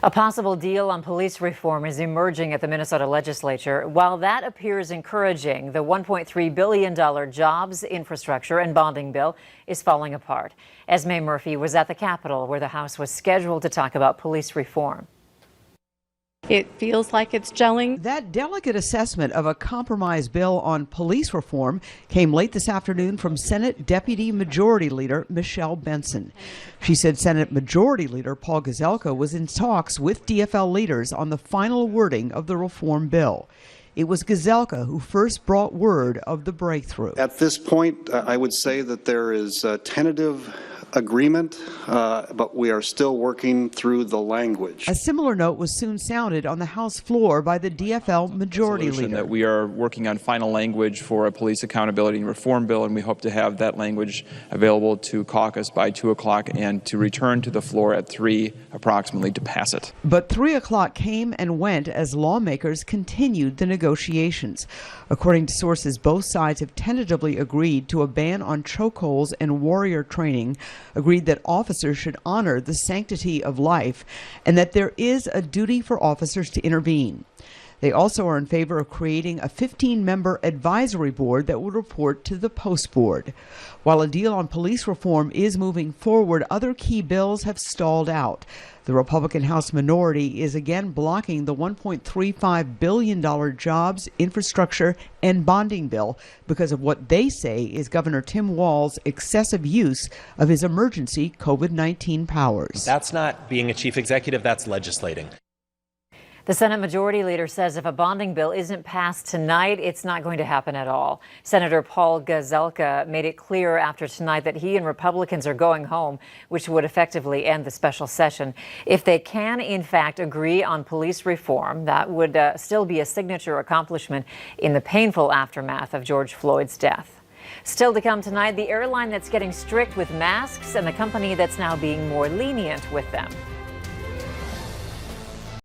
A possible deal on police reform is emerging at the Minnesota legislature. While that appears encouraging, the $1.3 billion jobs, infrastructure, and bonding bill is falling apart. Esme Murphy was at the Capitol, where the House was scheduled to talk about police reform. It feels like it's gelling. That delicate assessment of a compromise bill on police reform came late this afternoon from Senate Deputy Majority Leader Michelle Benson. She said Senate Majority Leader Paul Gazelka was in talks with DFL leaders on the final wording of the reform bill. It was Gazelka who first brought word of the breakthrough. At this point, I would say that there is a tentative agreement, but we are still working through the language. A similar note was soon sounded on the House floor by the DFL Majority Leader. That we are working on final language for a police accountability and reform bill, and we hope to have that language available to caucus by 2 o'clock and to return to the floor at 3 approximately to pass it. But 3 o'clock came and went as lawmakers continued the negotiations. According to sources, both sides have tentatively agreed to a ban on chokeholds and warrior training, agreed that officers should honor the sanctity of life, and that there is a duty for officers to intervene. They also are in favor of creating a 15-member advisory board that would report to the post board. While a deal on police reform is moving forward, other key bills have stalled out. The Republican House minority is again blocking the $1.35 billion jobs, infrastructure, and bonding bill because of what they say is Governor Tim Walz's excessive use of his emergency COVID-19 powers. That's not being a chief executive, that's legislating. The Senate Majority Leader says if a bonding bill isn't passed tonight, it's not going to happen at all. Senator Paul Gazelka made it clear after tonight that he and Republicans are going home, which would effectively end the special session. If they can, in fact, agree on police reform, that would still be a signature accomplishment in the painful aftermath of George Floyd's death. Still to come tonight, the airline that's getting strict with masks and the company that's now being more lenient with them.